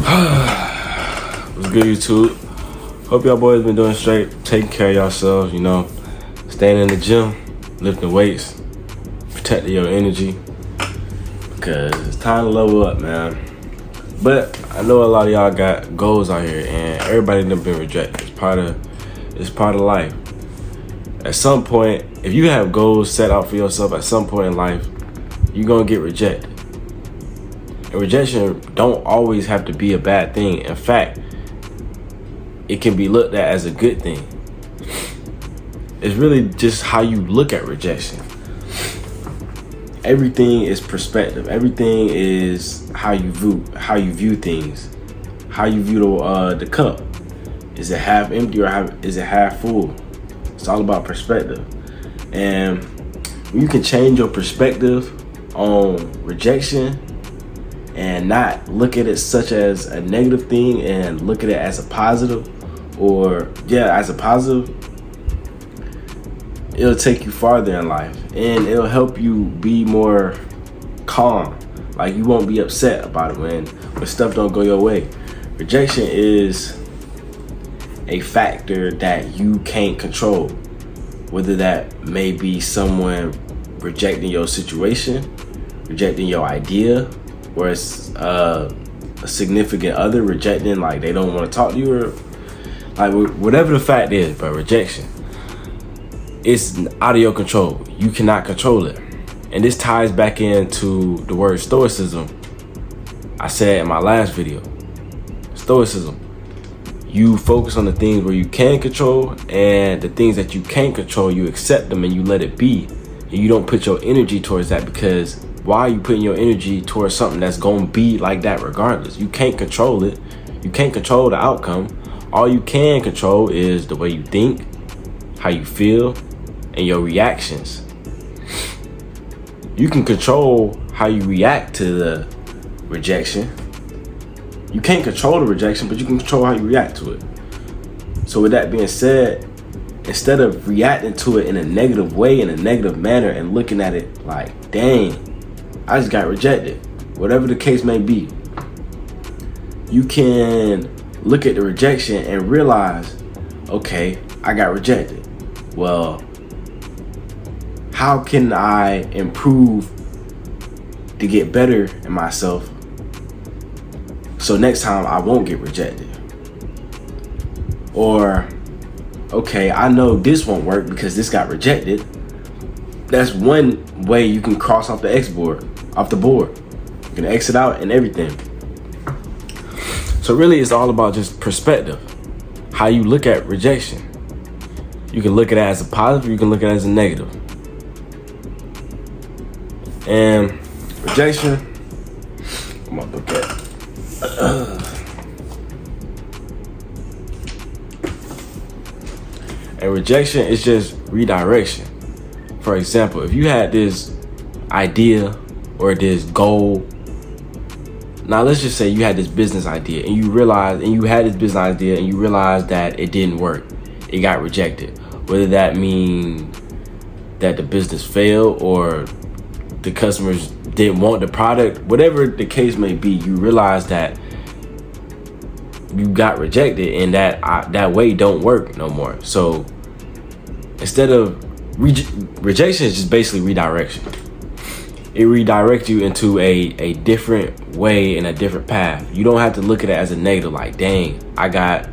What's good, YouTube? Hope y'all boys been doing straight, taking care of yourselves, staying in the gym, lifting weights, protecting your energy, because it's time to level up, man. But I know a lot of y'all got goals out here, and everybody done been rejected. It's part of life. At some point, if you have goals set out for yourself at some point in life, you're gonna get rejected. And rejection don't always have to be a bad thing. In fact, it can be looked at as a good thing. It's really just how you look at rejection. Everything is perspective. Everything is how you view things, how you view the cup. Is it half empty or is it half full? It's all about perspective. And when you can change your perspective on rejection and not look at it such as a negative thing and look at it as a positive, as a positive, it'll take you farther in life and it'll help you be more calm. Like, you won't be upset about it when stuff don't go your way. Rejection is a factor that you can't control, whether that may be someone rejecting your situation, rejecting your idea, or it's a significant other rejecting, like they don't want to talk to you, or like whatever the fact is. But rejection, it's out of your control. You cannot control it. And this ties back into the word stoicism. I said in my last video, stoicism. You focus on the things where you can control, and the things that you can't control, you accept them and you let it be. And you don't put your energy towards that, because why are you putting your energy towards something that's going to be like that regardless? You can't control it. You can't control the outcome. All you can control is the way you think, how you feel, and your reactions. You can control how you react to the rejection. You can't control the rejection, but you can control how you react to it. So with that being said, instead of reacting to it in a negative way, in a negative manner, and looking at it like, dang, I just got rejected, whatever the case may be, you can look at the rejection and realize, okay, I got rejected. Well, how can I improve to get better in myself so next time I won't get rejected? Or, okay, I know this won't work because this got rejected. That's one way you can cross off the board. You can exit out and everything. So really, it's all about just perspective. How you look at rejection. You can look at it as a positive, you can look at it as a negative. And rejection, I'm gonna look at and rejection is just redirection. For example, if you had this idea or this goal, now let's just say you had this business idea and you had this business idea and you realized that it didn't work. It got rejected. Whether that means that the business failed or the customers didn't want the product, whatever the case may be, you realize that you got rejected and that way don't work no more. So instead of rejection is just basically redirection. It redirects you into a different way and a different path. You don't have to look at it as a negative, like, dang, I got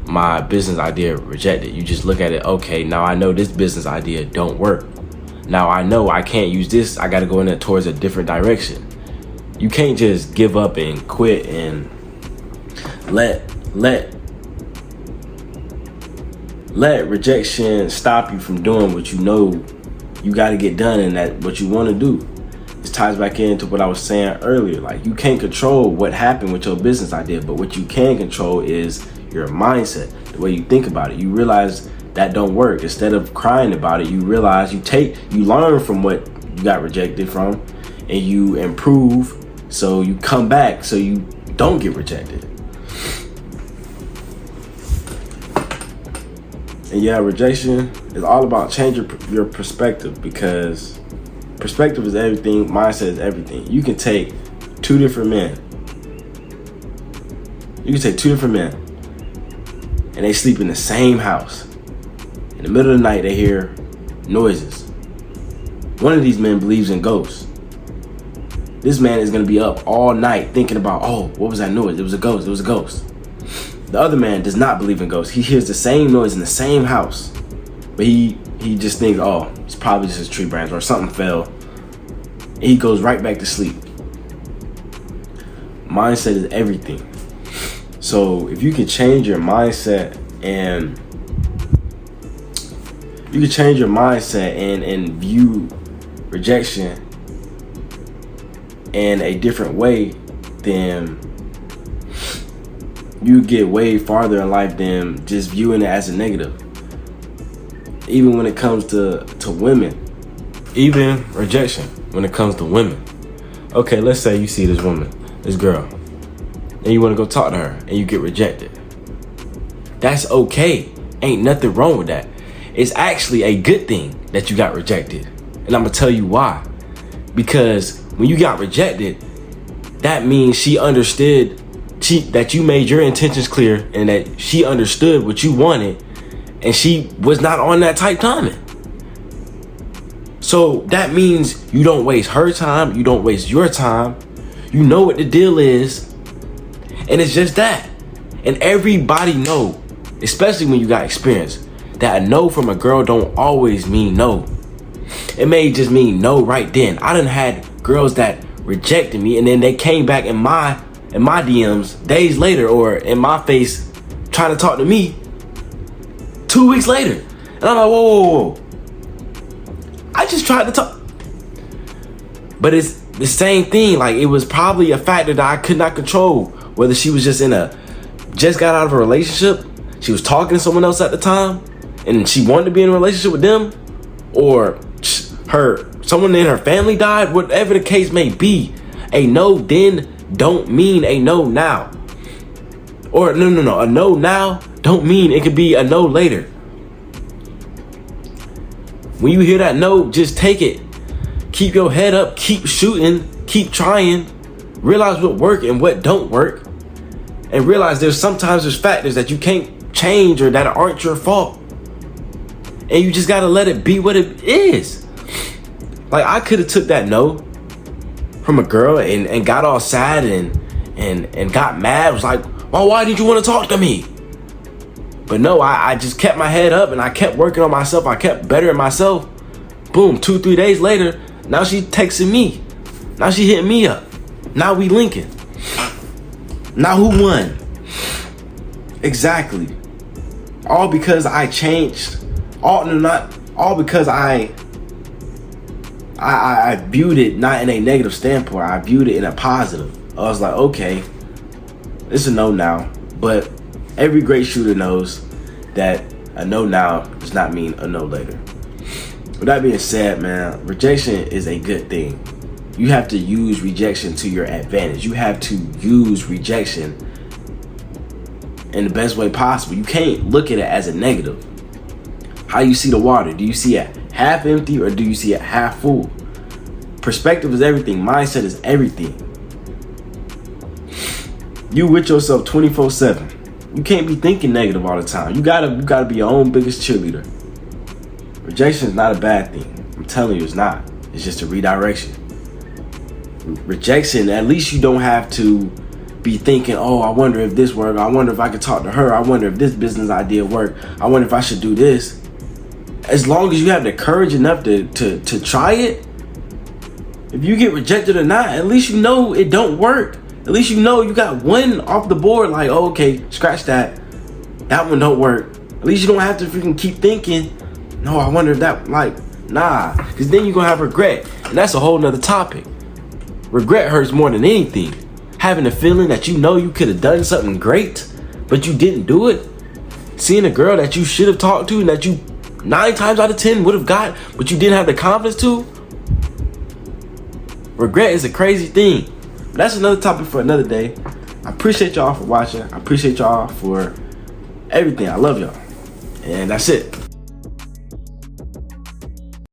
my business idea rejected. You just look at it, okay, now I know this business idea don't work. Now I know I can't use this. I got to go in it towards a different direction. You can't just give up and quit and let rejection stop you from doing what you know you got to get done and that what you want to do. This ties back into what I was saying earlier. Like, you can't control what happened with your business idea, but what you can control is your mindset, the way you think about it. You realize that don't work. Instead of crying about it, you realize you learn from what you got rejected from and you improve, so you come back so you don't get rejected. And yeah, rejection is all about changing your perspective, because perspective is everything, mindset is everything. You can take two different men You can take two different men, and they sleep in the same house. In the middle of the night, they hear noises. One of these men believes in ghosts. This man is going to be up all night thinking about, oh, what was that noise? It was a ghost. It was a ghost. The other man does not believe in ghosts. He hears the same noise in the same house, but he just thinks, oh, it's probably just a tree branch or something fell. And he goes right back to sleep. Mindset is everything. So if you can change your mindset and view rejection in a different way, then you get way farther in life than just viewing it as a negative. Even when it comes to women, even rejection when it comes to women. Okay, let's say you see this girl, and you want to go talk to her and you get rejected. That's okay. Ain't nothing wrong with that. It's actually a good thing that you got rejected. And I'm gonna tell you why. Because when you got rejected, that means she understood that you made your intentions clear and that she understood what you wanted, and she was not on that type timing. So that means you don't waste her time, you don't waste your time. You know what the deal is, and it's just that. And everybody know, especially when you got experience, that a no from a girl don't always mean no. It may just mean no right then. I done had girls that rejected me, and then they came back in my DMs days later, or in my face trying to talk to me 2 weeks later. And I'm like, whoa. I just tried to talk. But it's the same thing. Like, it was probably a factor that I could not control. Whether she was just got out of a relationship, she was talking to someone else at the time, and she wanted to be in a relationship with them, or someone in her family died, whatever the case may be. A no then don't mean a no now. Or no, a no now don't mean it could be a no later. When you hear that no, just take it. Keep your head up, keep shooting, keep trying. Realize what work and what don't work. And realize there's factors that you can't change or that aren't your fault. And you just gotta let it be what it is. Like, I could have took that no from a girl and got all sad and got mad. Was like, well, why did you want to talk to me? But no, I just kept my head up and I kept working on myself. I kept bettering myself. Boom, 2-3 days later, now she texting me. Now she hitting me up. Now we linking. Now who won? Exactly. All because I changed. All because I viewed it not in a negative standpoint. I viewed it in a positive. I was like, okay, it's a no now. But every great shooter knows that a no now does not mean a no later. With that being said, man, rejection is a good thing. You have to use rejection to your advantage. You have to use rejection in the best way possible. You can't look at it as a negative. How you see the water? Do you see it half empty or do you see it half full? Perspective is everything. Mindset is everything. You with yourself 24/7. You can't be thinking negative all the time. You gotta be your own biggest cheerleader. Rejection is not a bad thing. I'm telling you, it's not. It's just a redirection. Rejection, at least you don't have to be thinking, oh, I wonder if this worked. I wonder if I could talk to her. I wonder if this business idea worked. I wonder if I should do this. As long as you have the courage enough to try it, if you get rejected or not, at least you know it don't work. At least you know you got one off the board. Like, oh, okay, scratch that. That one don't work. At least you don't have to freaking keep thinking, no, I wonder if that, like, nah. Because then you're going to have regret. And that's a whole nother topic. Regret hurts more than anything. Having a feeling that you know you could have done something great, but you didn't do it. Seeing a girl that you should have talked to and that you 9 times out of 10 would have got, but you didn't have the confidence to. Regret is a crazy thing. But that's another topic for another day. I appreciate y'all for watching. I appreciate y'all for everything. I love y'all. And that's it.